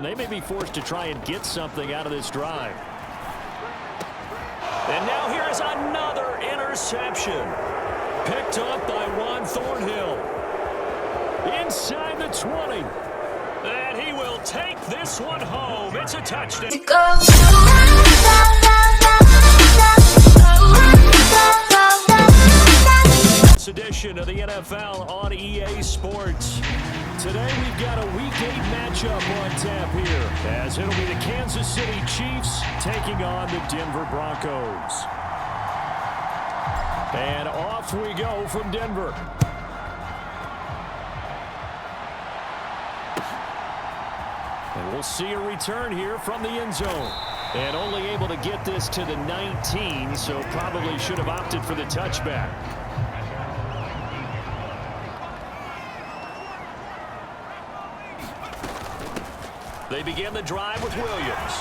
They may be forced to try and get something out of this drive. And now here is another interception. Picked up by Juan Thornhill. Inside the 20. And he will take this one home. It's a touchdown. This edition of the NFL on EA Sports. Today we've got a Week 8 matchup on tap here, as it'll be the Kansas City Chiefs taking on the Denver Broncos. And off we go from Denver. And we'll see a return here from the end zone. And only able to get this to the 19, so probably should have opted for the touchback. They begin the drive with Williams.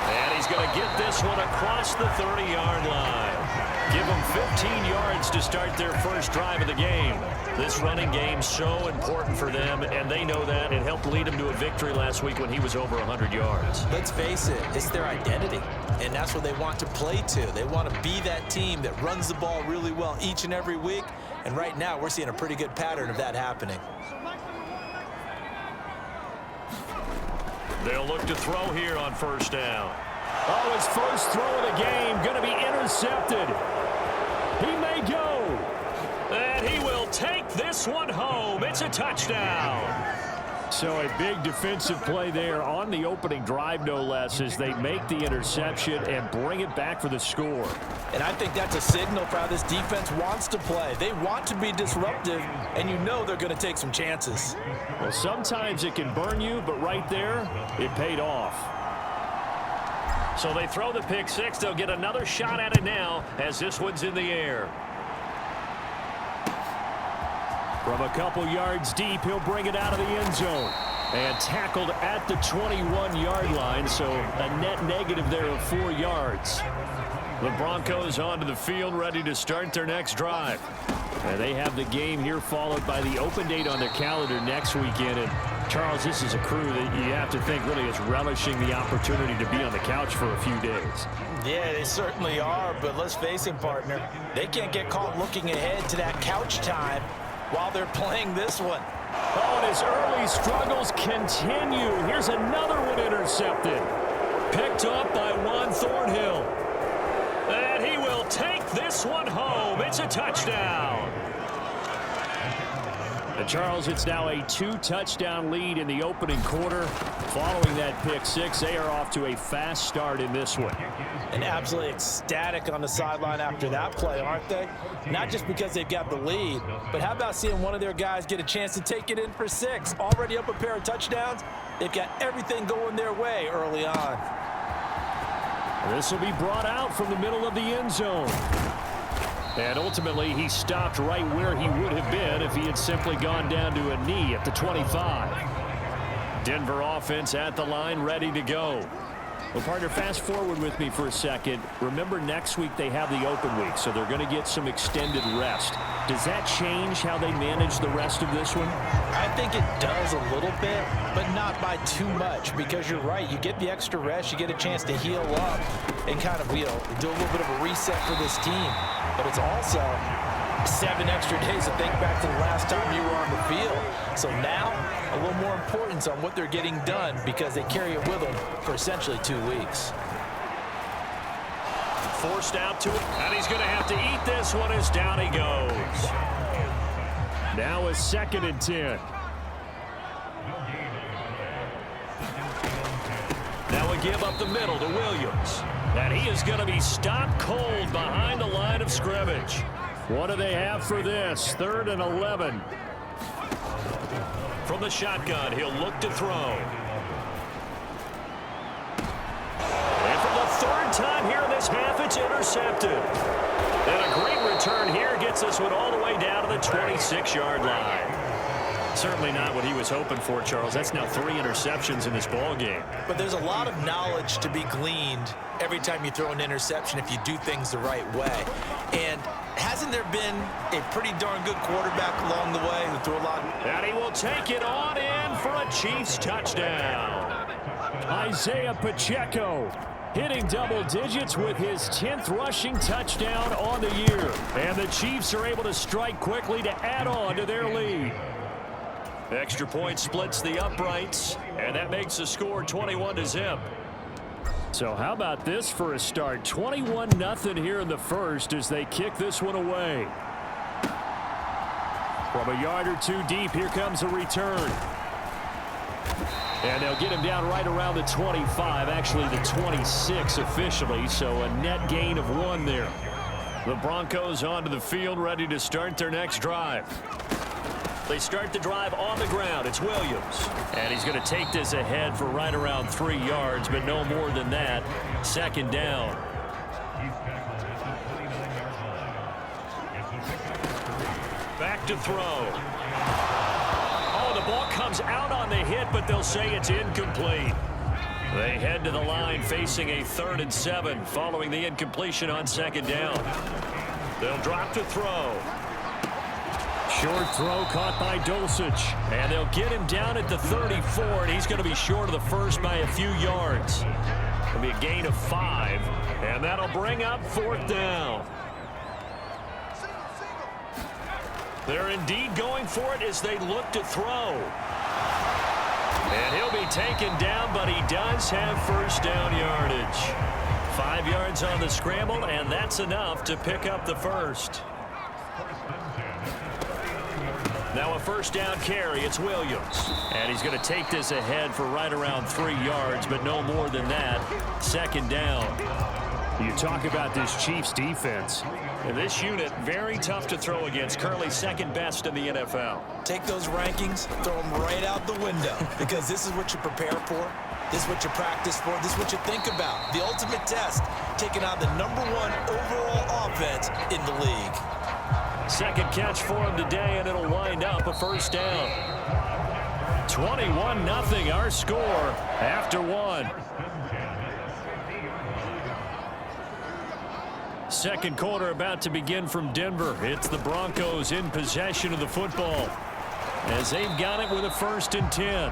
And he's going to get this one across the 30-yard line. Give them 15 yards to start their first drive of the game. This running game's so important for them, and they know that. It helped lead them to a victory last week when he was over 100 yards. Let's face it, it's their identity, and that's what they want to play to. They want to be that team that runs the ball really well each and every week, and right now we're seeing a pretty good pattern of that happening. They'll look to throw here on first down. Oh, his first throw of the game going to be intercepted. He may go. And he will take this one home. It's a touchdown. So a big defensive play there on the opening drive, no less, as they make the interception and bring it back for the score. And I think that's a signal for how this defense wants to play. They want to be disruptive, and you know they're going to take some chances. Well, sometimes it can burn you, but right there, it paid off. So they throw the pick six. They'll get another shot at it now as this one's in the air. From a couple yards deep, he'll bring it out of the end zone. And tackled at the 21-yard line, so a net negative there of 4 yards. The Broncos onto the field, ready to start their next drive. And they have the game here followed by the open date on their calendar next weekend. And Charles, this is a crew that you have to think really is relishing the opportunity to be on the couch for a few days. Yeah, they certainly are, but let's face it, partner. They can't get caught looking ahead to that couch time while they're playing this one. Oh, and his early struggles continue. Here's another one intercepted. Picked up by Juan Thornhill. And he will take this one home. It's a touchdown. And Charles, it's now a 2-touchdown lead in the opening quarter. Following that pick six, they are off to a fast start in this one. And absolutely ecstatic on the sideline after that play, aren't they? Not just because they've got the lead, but how about seeing one of their guys get a chance to take it in for 6? Already up a pair of touchdowns. They've got everything going their way early on. This will be brought out from the middle of the end zone. And ultimately, he stopped right where he would have been if he had simply gone down to a knee at the 25. Denver offense at the line, ready to go. Well, partner, fast forward with me for a second. Remember, next week they have the open week, so they're going to get some extended rest. Does that change how they manage the rest of this one? I think it does a little bit, but not by too much, because you're right. You get the extra rest, you get a chance to heal up and kind of, do a little bit of a reset for this team. But it's also 7 extra days to think back to the last time you were on the field. So now, a little more importance on what they're getting done because they carry it with them for essentially 2 weeks. Forced out to it, and he's going to have to eat this one as down he goes. Now a 2nd and 10. Now we give up the middle to Williams. And he is going to be stopped cold behind the line of scrimmage. What do they have for this? 3rd and 11. From the shotgun, he'll look to throw. And for the 3rd time here in this half, it's intercepted. And a great return here gets this one all the way down to the 26-yard line. Certainly not what he was hoping for, Charles. That's now 3 interceptions in this ball game. But there's a lot of knowledge to be gleaned every time you throw an interception if you do things the right way. And hasn't there been a pretty darn good quarterback along the way who threw a lot? And he will take it on in for a Chiefs touchdown. Isaiah Pacheco hitting double digits with his 10th rushing touchdown on the year. And the Chiefs are able to strike quickly to add on to their lead. Extra point splits the uprights, and that makes the score 21-0. So how about this for a start? 21-0 here in the first as they kick this one away. From a yard or two deep, here comes a return. And they'll get him down right around the 25, actually the 26 officially, so a net gain of 1 there. The Broncos onto the field, ready to start their next drive. They start the drive on the ground. It's Williams. And he's going to take this ahead for right around 3 yards, but no more than that. Second down. Back to throw. Oh, the ball comes out on the hit, but they'll say it's incomplete. They head to the line facing a 3rd and 7 following the incompletion on second down. They'll drop to throw. Short throw caught by Dulcich. And they'll get him down at the 34, and he's going to be short of the first by a few yards. It'll be a gain of 5, and that'll bring up 4th down. They're indeed going for it as they look to throw. And he'll be taken down, but he does have first down yardage. 5 yards on the scramble, and that's enough to pick up the first. Now a first down carry. It's Williams. And he's going to take this ahead for right around 3 yards, but no more than that. Second down. You talk about this Chiefs defense. And this unit, very tough to throw against. Currently second best in the NFL. Take those rankings, throw them right out the window, because this is what you prepare for. This is what you practice for. This is what you think about. The ultimate test, taking on the #1 overall offense in the league. Second catch for him today, and it'll wind up a first down. 21-0 our score after 1. Second quarter about to begin from Denver. It's the Broncos in possession of the football as they've got it with a 1st and 10.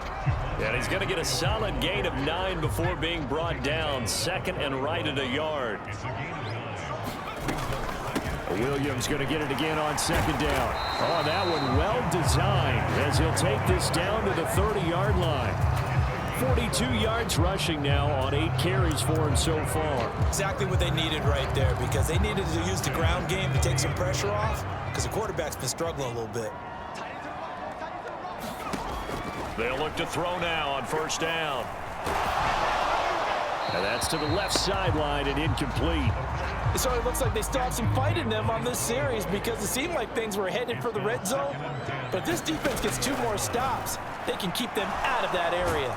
And he's going to get a solid gain of 9 before being brought down. 2nd and right at a yard. Williams going to get it again on 2nd down. Oh, that one well designed as he'll take this down to the 30-yard line. 42 yards rushing now on 8 carries for him so far. Exactly what they needed right there, because they needed to use the ground game to take some pressure off, because the quarterback's been struggling a little bit. They'll look to throw now on first down. And that's to the left sideline and incomplete. So it looks like they still have some fight in them on this series, because it seemed like things were headed for the red zone. But if this defense gets 2 more stops, they can keep them out of that area.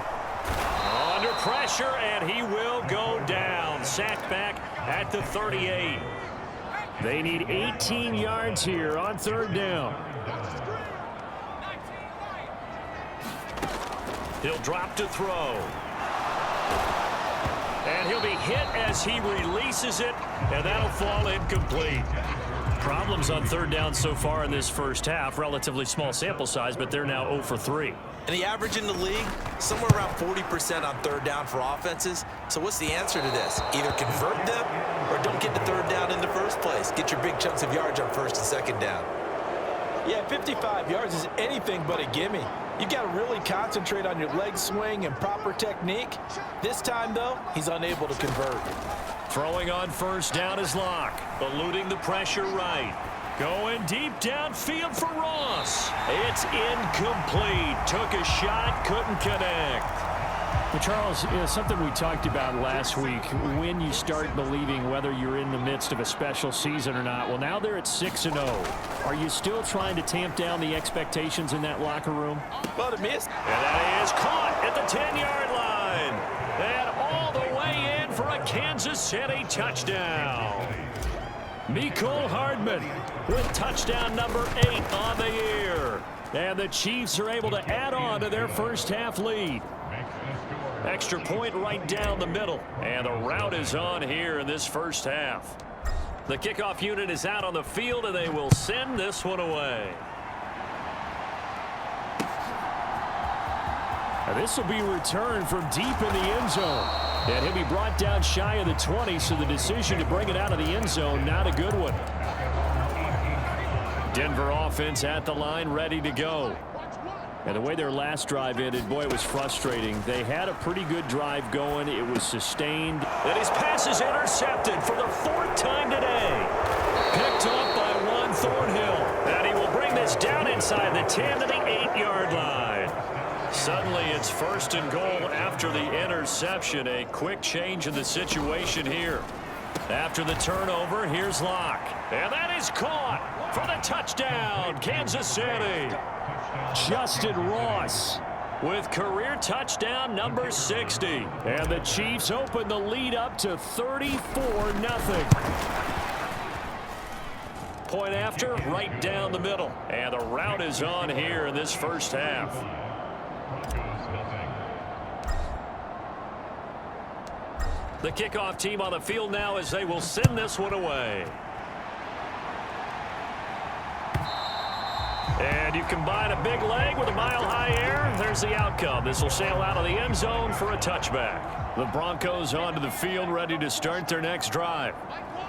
Under pressure, and he will go down. Sacked back at the 38. They need 18 yards here on 3rd down. He'll drop to throw. And he'll be hit as he releases it, and that'll fall incomplete. Problems on 3rd down so far in this first half. Relatively small sample size, but they're now 0 for 3. And the average in the league, somewhere around 40% on 3rd down for offenses. So what's the answer to this? Either convert them or don't get to 3rd down in the first place. Get your big chunks of yards on 1st and 2nd down. Yeah, 55 yards is anything but a gimme. You've got to really concentrate on your leg swing and proper technique. This time, though, he's unable to convert. Throwing on first down is Locke, eluding the pressure right. Going deep downfield for Ross. It's incomplete. Took a shot, couldn't connect. Well, Charles, something we talked about last week, when you start believing whether you're in the midst of a special season or not. Well, now they're at 6-0. Are you still trying to tamp down the expectations in that locker room? Well, to miss. And that is caught at the 10-yard line. And all the way in for a Kansas City touchdown. Mecole Hardman with touchdown number 8 on the year. And the Chiefs are able to add on to their first half lead. Extra point right down the middle. And the route is on here in this first half. The kickoff unit is out on the field, and they will send this one away. And this will be returned from deep in the end zone. And he'll be brought down shy of the 20, so the decision to bring it out of the end zone, not a good one. Denver offense at the line, ready to go. And the way their last drive ended, boy, it was frustrating. They had a pretty good drive going. It was sustained. And his pass is intercepted for the 4th time today. Picked up by Juan Thornhill. And he will bring this down inside the 10 to the 8-yard line. Suddenly it's 1st and goal after the interception. A quick change in the situation here. After the turnover, here's Locke. And that is caught for the touchdown, Kansas City. Justin Ross with career touchdown number 60. And the Chiefs open the lead up to 34-0. Point after, right down the middle. And the route is on here in this first half. The kickoff team on the field now as they will send this one away. And you combine a big leg with a mile-high air. There's the outcome. This will sail out of the end zone for a touchback. The Broncos onto the field, ready to start their next drive.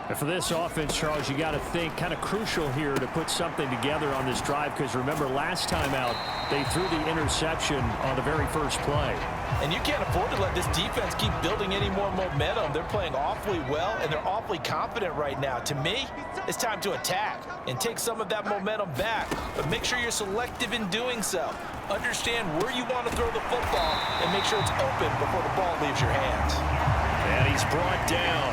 And for this offense, Charles, you got to think kind of crucial here to put something together on this drive, because remember last time out they threw the interception on the very first play. And you can't afford to let this defense keep building any more momentum. They're playing awfully well, and they're awfully confident right now. To me, it's time to attack and take some of that momentum back. But make sure you're selective in doing so. Understand where you want to throw the football and make sure it's open before the ball leaves your hands. And he's brought down.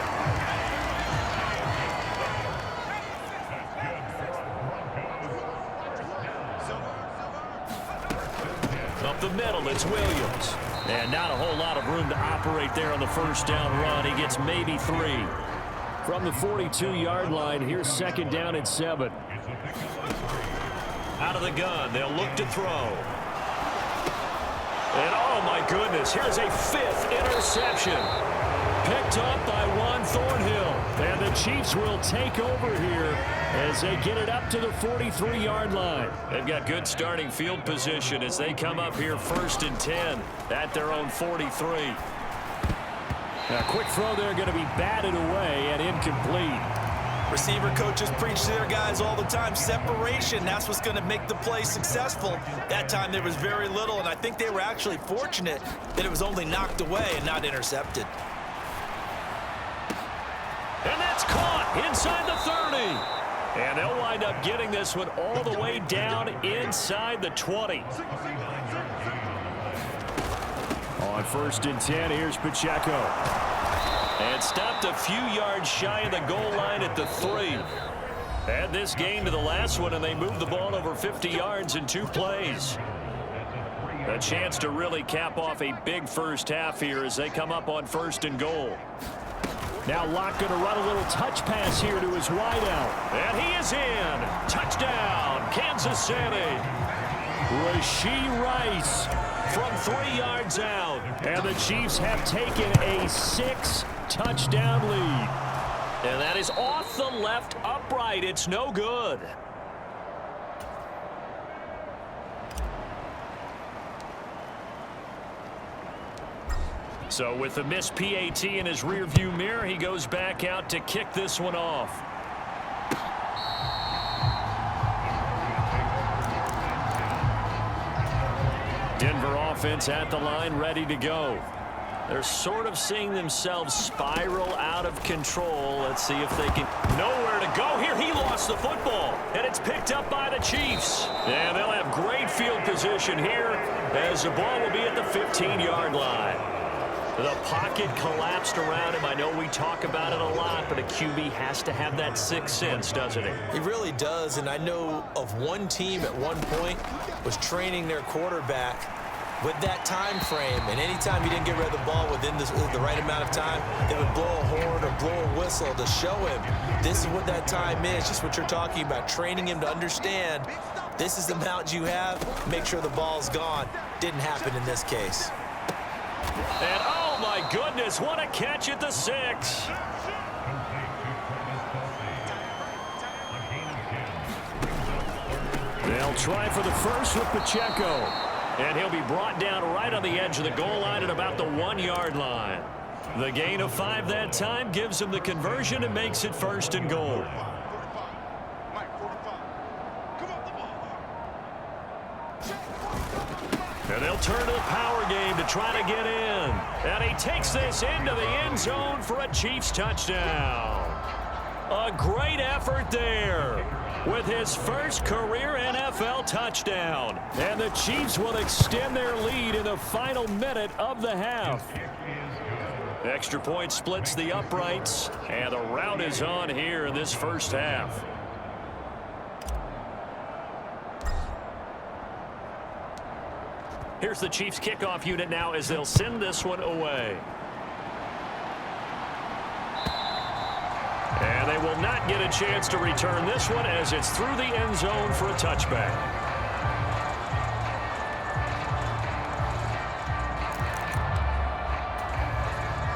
Up the middle, it's Williams. And not a whole lot of room to operate there on the first down run. He gets maybe 3. From the 42-yard line, here's 2nd down and 7. Out of the gun, they'll look to throw. And oh my goodness, here's a 5th interception. Picked up by Juan Thornhill. And the Chiefs will take over here as they get it up to the 43-yard line. They've got good starting field position as they come up here 1st and 10 at their own 43. A quick throw there, going to be batted away and incomplete. Receiver coaches preach to their guys all the time. Separation, that's what's going to make the play successful. That time there was very little, and I think they were actually fortunate that it was only knocked away and not intercepted. And that's caught inside the 30. And they'll wind up getting this one all the way down inside the 20. On 1st and 10, here's Pacheco. And stopped a few yards shy of the goal line at the 3. Add this game to the last one, and they moved the ball over 50 yards in 2 plays. A chance to really cap off a big first half here as they come up on 1st and goal. Now Locke going to run a little touch pass here to his wideout. And he is in. Touchdown, Kansas City. Rashee Rice from 3 yards out. And the Chiefs have taken a 6-touchdown lead. And that is off the left upright. It's no good. So with the missed PAT in his rearview mirror, he goes back out to kick this one off. Denver offense at the line, ready to go. They're sort of seeing themselves spiral out of control. Let's see if they can. Nowhere to go here. He lost the football, and it's picked up by the Chiefs. And they'll have great field position here as the ball will be at the 15-yard line. The pocket collapsed around him. I know we talk about it a lot, but a QB has to have that sixth sense, doesn't he? He really does, and I know of one team at one point was training their quarterback with that time frame, and anytime he didn't get rid of the ball within the right amount of time, they would blow a horn or blow a whistle to show him this is what that time is, just what you're talking about, training him to understand This is the mountain you have. Make sure the ball's gone. Didn't happen in this case. And oh my goodness, what a catch at the 6. They'll try for the first with Pacheco. And he'll be brought down right on the edge of the goal line at about the 1-yard line. The gain of 5 that time gives him the conversion and makes it 1st and goal. And they'll turn to the power game to try to get in. And he takes this into the end zone for a Chiefs touchdown. A great effort there with his first career NFL touchdown. And the Chiefs will extend their lead in the final minute of the half. Extra point splits the uprights, and the rout is on here in this first half. Here's the Chiefs kickoff unit now as they'll send this one away. And they will not get a chance to return this one as it's through the end zone for a touchback.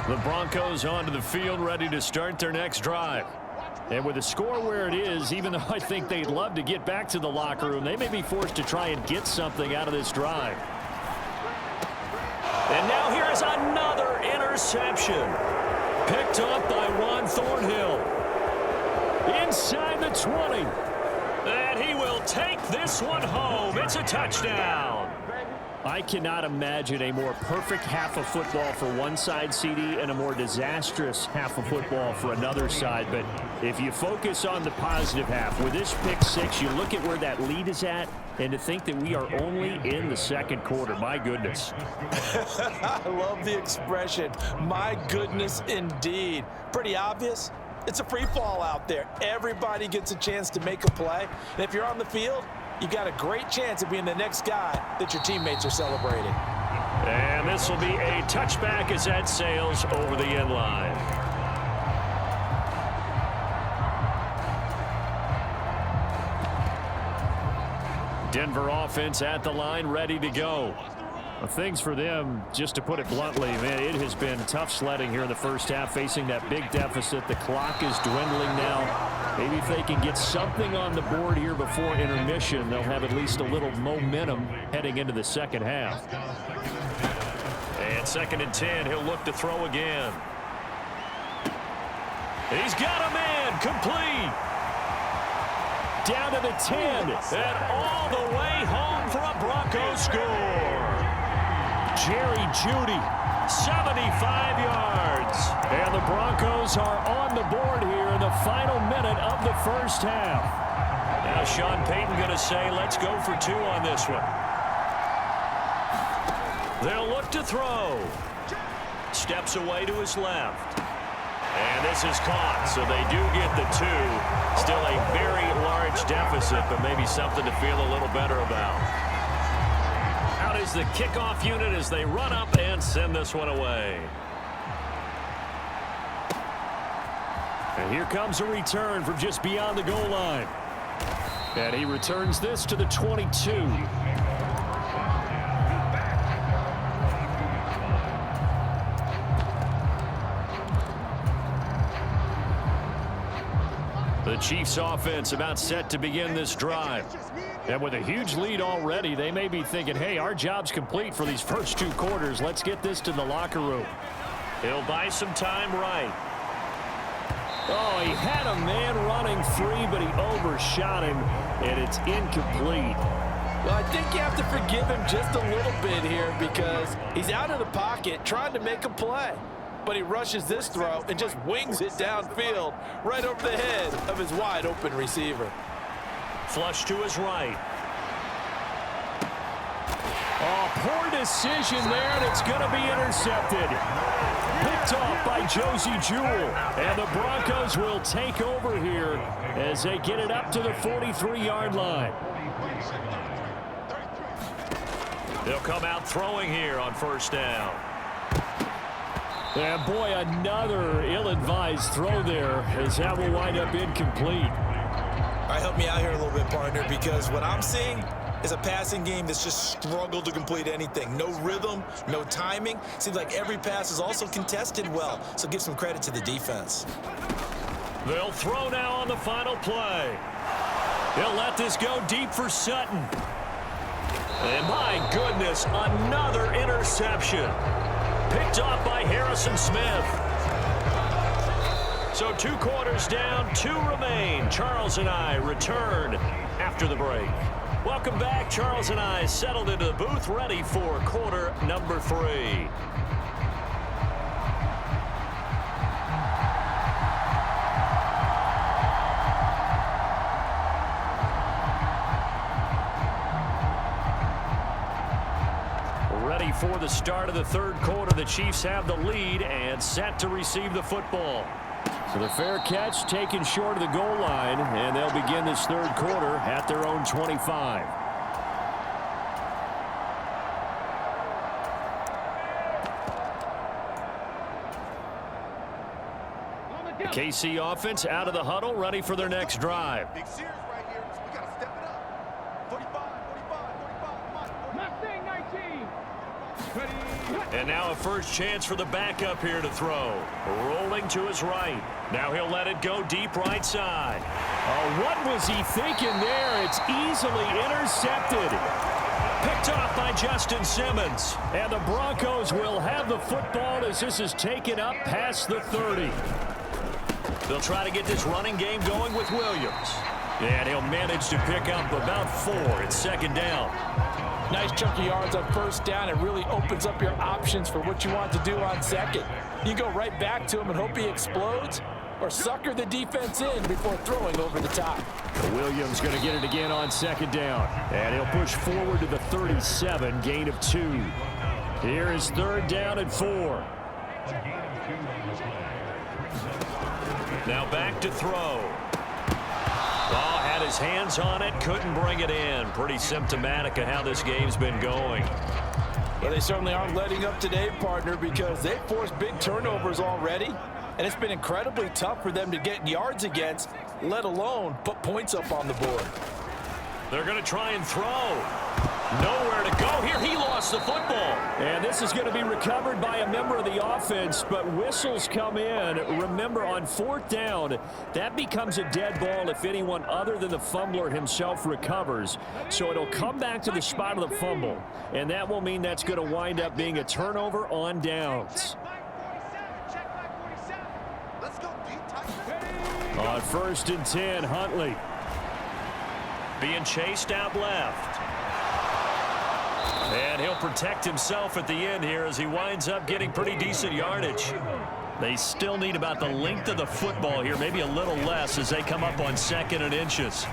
The Broncos onto the field ready to start their next drive. And with the score where it is, even though I think they'd love to get back to the locker room, they may be forced to try and get something out of this drive. And now here is another interception. Picked up by Juan Thornhill. Inside the 20. And he will take this one home. It's a touchdown. I cannot imagine a more perfect half of football for one side, CD, and a more disastrous half of football for another side. But if you focus on the positive half, with this pick 6, you look at where that lead is at, and to think that we are only in the second quarter. My goodness. I love the expression, my goodness indeed. Pretty obvious. It's a free fall out there. Everybody gets a chance to make a play. And if you're on the field, you've got a great chance of being the next guy that your teammates are celebrating. And this will be a touchback as that sails over the end line. Denver offense at the line, ready to go. Well, things for them, just to put it bluntly, man, it has been tough sledding here in the first half, facing that big deficit. The clock is dwindling now. Maybe if they can get something on the board here before intermission, they'll have at least a little momentum heading into the second half. And 2nd and 10, he'll look to throw again. He's got a man, complete. Down to the 10, and all the way home for a Broncos score. Jerry Jeudy, 75 yards. And the Broncos are on the board here in the final minute of the first half. Now Sean Payton going to say, let's go for 2 on this one. They'll look to throw. Steps away to his left. And this is caught, so they do get the 2. Still a very large deficit, but maybe something to feel a little better about. Out is the kickoff unit as they run up and send this one away. And here comes a return from just beyond the goal line. And he returns this to the 22. The Chiefs offense about set to begin this drive. And with a huge lead already, they may be thinking, hey, our job's complete for these first 2 quarters. Let's get this to the locker room. He'll buy some time right. Oh, he had a man running free, but he overshot him, and it's incomplete. Well, I think you have to forgive him just a little bit here because he's out of the pocket trying to make a play. But he rushes this throw and just wings it downfield right over the head of his wide-open receiver. Flush to his right. Oh, poor decision there, and it's going to be intercepted. Picked off by Josie Jewell. And the Broncos will take over here as they get it up to the 43-yard line. They'll come out throwing here on first down. And boy, another ill-advised throw there as that will wind up incomplete. All right, help me out here a little bit, partner, because what I'm seeing is a passing game that's just struggled to complete anything. No rhythm, no timing. Seems like every pass is also contested well, so give some credit to the defense. They'll throw now on the final play. He'll let this go deep for Sutton. And my goodness, another interception. Picked off by Harrison Smith. So 2 quarters down, 2 remain. Charles and I return after the break. Welcome back. Charles and I settled into the booth, ready for quarter number 3. Ready for the start of the third quarter. The Chiefs have the lead and set to receive the football. So the fair catch taken short of the goal line, and they'll begin this third quarter at their own 25. The KC offense out of the huddle, ready for their next drive. Big series right here. We got to step it up. 45, 45, 45. Come on. Mustang 19. And now a first chance for the backup here to throw. Rolling to his right. Now he'll let it go deep right side. Oh, what was he thinking there? It's easily intercepted. Picked off by Justin Simmons. And the Broncos will have the football as this is taken up past the 30. They'll try to get this running game going with Williams. And he'll manage to pick up about 4. It's second down. Nice chunk of yards on first down. It really opens up your options for what you want to do on second. You go right back to him and hope he explodes, or sucker the defense in before throwing over the top. Williams going to get it again on second down. And he'll push forward to the 37, gain of 2. Here is third down and 4. Now back to throw. Oh, had his hands on it, couldn't bring it in. Pretty symptomatic of how this game's been going. Well, they certainly aren't letting up today, partner, because they've forced big turnovers already, and it's been incredibly tough for them to get yards against, let alone put points up on the board. They're going to try and throw. Nowhere to go here. He lost the football. And this is going to be recovered by a member of the offense, but whistles come in. Remember, on fourth down, that becomes a dead ball if anyone other than the fumbler himself recovers. So it'll come back to the spot of the fumble, and that will mean that's going to wind up being a turnover on downs. On 1st and 10, Huntley. Being chased out left. And he'll protect himself at the end here as he winds up getting pretty decent yardage. They still need about the length of the football here, maybe a little less as they come up on 2nd and inches.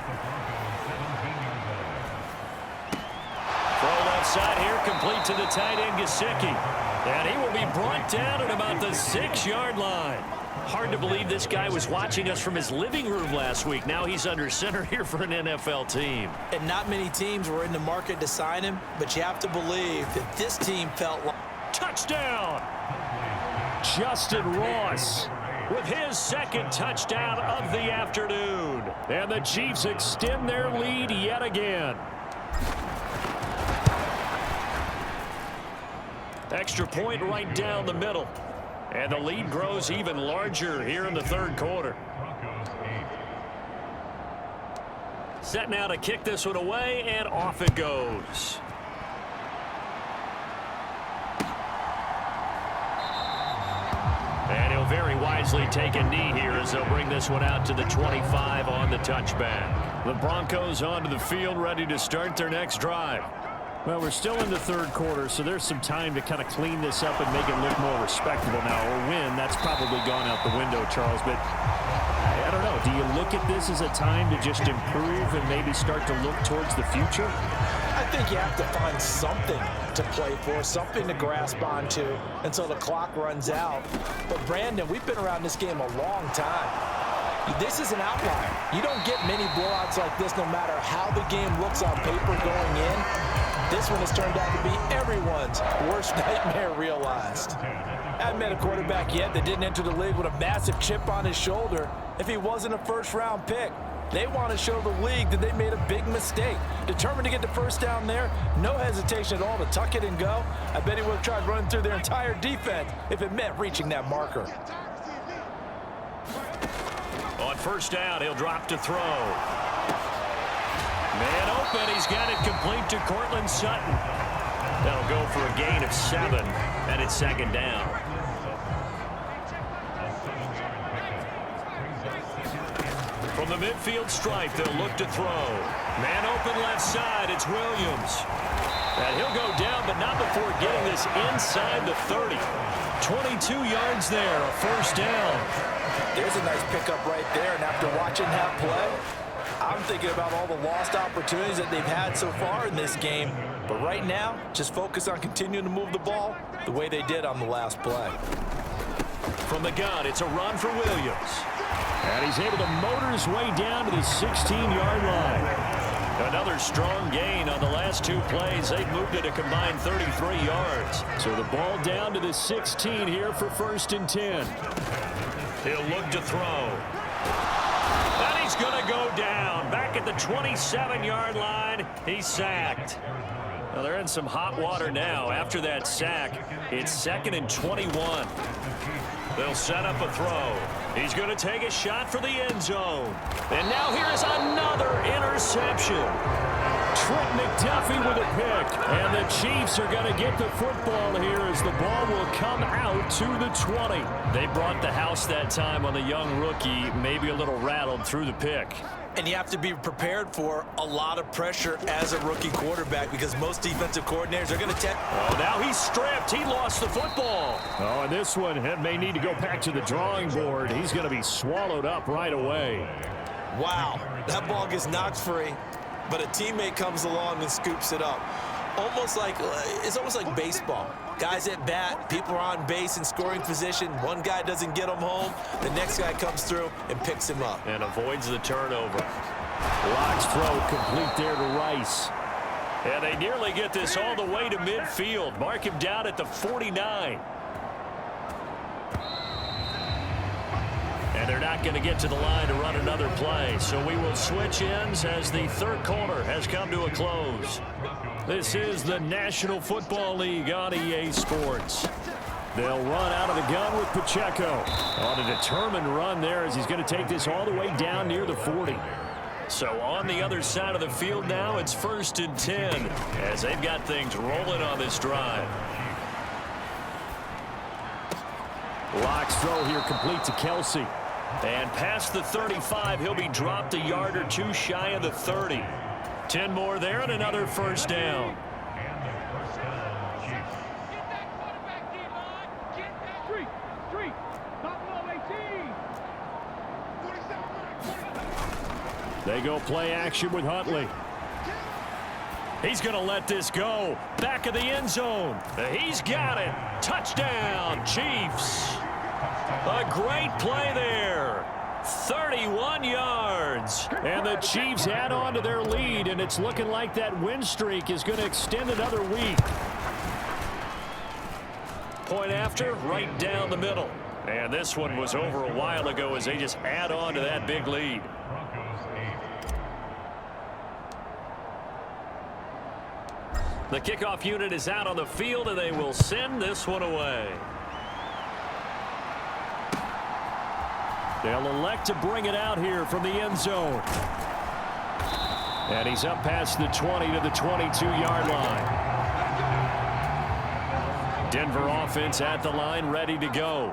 Throw left side here, complete to the tight end, Gesicki. And he will be brought down at about the 6-yard line. Hard to believe this guy was watching us from his living room last week. Now he's under center here for an NFL team. And not many teams were in the market to sign him, but you have to believe that this team felt like... Touchdown! Justin Ross with his 2nd touchdown of the afternoon. And the Chiefs extend their lead yet again. Extra point right down the middle. And the lead grows even larger here in the third quarter. Set now to kick this one away, and off it goes. And he'll very wisely take a knee here as they'll bring this one out to the 25 on the touchback. The Broncos onto the field, ready to start their next drive. Well, we're still in the third quarter, so there's some time to kind of clean this up and make it look more respectable now. Or win, that's probably gone out the window, Charles. But I don't know. Do you look at this as a time to just improve and maybe start to look towards the future? I think you have to find something to play for, something to grasp onto until the clock runs out. But, Brandon, we've been around this game a long time. This is an outlier. You don't get many blowouts like this no matter how the game looks on paper going in. This one has turned out to be everyone's worst nightmare realized. haven't met a quarterback yet that didn't enter the league with a massive chip on his shoulder if he wasn't a first-round pick. They want to show the league that they made a big mistake. Determined to get the first down there, no hesitation at all to tuck it and go. I bet he would have tried running through their entire defense if it meant reaching that marker. On first down, he'll drop to throw. Man open, he's got it complete to Cortland Sutton. That'll go for a gain of 7, and it's second down. From the midfield stripe, they'll look to throw. Man open left side, it's Williams. And he'll go down, but not before getting this inside the 30. 22 yards there, a first down. There's a nice pickup right there, and after watching that play, I'm thinking about all the lost opportunities that they've had so far in this game. But right now, just focus on continuing to move the ball the way they did on the last play. From the gun, it's a run for Williams. And he's able to motor his way down to the 16-yard line. Another strong gain on the last 2 plays. They've moved it a combined 33 yards. So the ball down to the 16 here for 1st and 10. He'll look to throw. And he's going to go down. Back at the 27-yard line, he's sacked. Well, they're in some hot water now. After that sack, it's 2nd and 21. They'll set up a throw. He's going to take a shot for the end zone. And now here's another interception. Trent McDuffie with a pick. And the Chiefs are going to get the football here as the ball will come out to the 20. They brought the house that time on the young rookie, maybe a little rattled through the pick. And you have to be prepared for a lot of pressure as a rookie quarterback because most defensive coordinators are going to take. Oh, now he's stripped. He lost the football. Oh, and this one may need to go back to the drawing board. He's going to be swallowed up right away. Wow, that ball gets knocked free, but a teammate comes along and scoops it up. It's almost like baseball. Guys at bat, people are on base in scoring position. One guy doesn't get him home. The next guy comes through and picks him up. And avoids the turnover. Locke's throw complete there to Rice. And they nearly get this all the way to midfield. Mark him down at the 49. And they're not going to get to the line to run another play. So we will switch ends as the third quarter has come to a close. This is the National Football League on EA Sports. They'll run out of the gun with Pacheco. On a determined run there as he's going to take this all the way down near the 40. So on the other side of the field now, it's 1st and 10 as they've got things rolling on this drive. Locke's throw here complete to Kelsey. And past the 35, he'll be dropped a yard or 2 shy of the 30. 10 more there and another first down. They go play action with Huntley. He's going to let this go. Back of the end zone. He's got it. Touchdown, Chiefs. A great play there. 31 yards. And the Chiefs add on to their lead, and it's looking like that win streak is going to extend another week. Point after, right down the middle. And this one was over a while ago as they just add on to that big lead. The kickoff unit is out on the field, and they will send this one away. They'll elect to bring it out here from the end zone. And he's up past the 20 to the 22-yard line. Denver offense at the line, ready to go.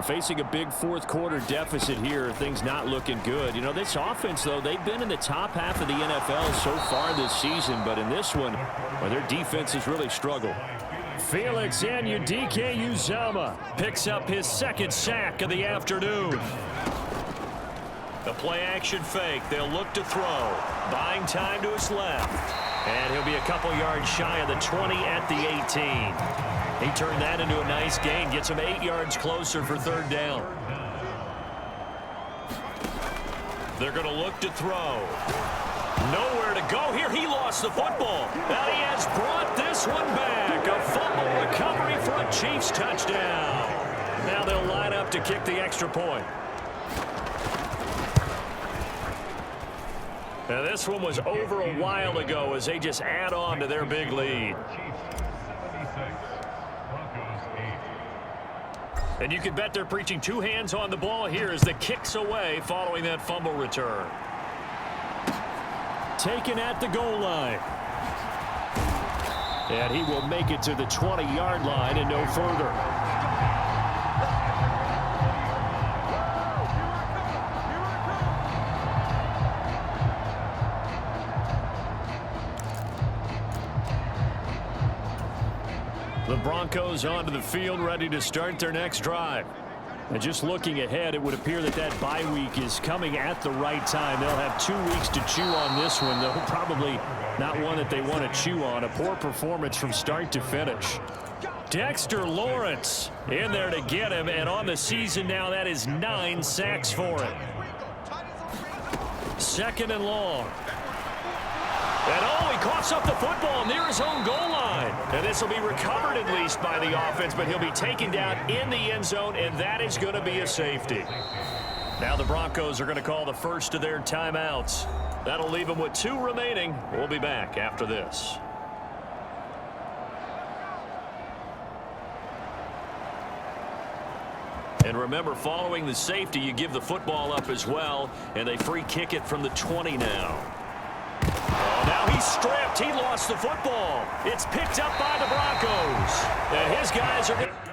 Facing a big fourth quarter deficit here, things not looking good. You know, this offense, though, they've been in the top half of the NFL so far this season, but in this one, well, their defense has really struggled. Felix Anudike-Uzomah picks up his 2nd sack of the afternoon. The play action fake. They'll look to throw. Buying time to his left. And he'll be a couple yards shy of the 20 at the 18. He turned that into a nice gain. Gets him 8 yards closer for 3rd down. They're going to look to throw. Nowhere to go here. He lost the football. And he has brought this one back. A fumble recovery for a Chiefs touchdown. Now they'll line up to kick the extra point. Now this one was over a while ago as they just add on to their big lead. And you can bet they're preaching two hands on the ball here as the kick's away following that fumble return. Taken at the goal line. And he will make it to the 20-yard line and no further. The Broncos onto the field, ready to start their next drive. And just looking ahead, it would appear that that bye week is coming at the right time. They'll have 2 weeks to chew on this one, though probably not one that they want to chew on. A poor performance from start to finish. Dexter Lawrence in there to get him, and on the season now, that is 9 sacks for him. Second and long. And he coughs up the football near his own goal line. And this will be recovered at least by the offense, but he'll be taken down in the end zone, and that is going to be a safety. Now the Broncos are going to call the first of their timeouts. That'll leave them with 2 remaining. We'll be back after this. And remember, following the safety, you give the football up as well, and they free kick it from the 20 now. Oh, now he's stripped. He lost the football. It's picked up by the Broncos. And his guys are...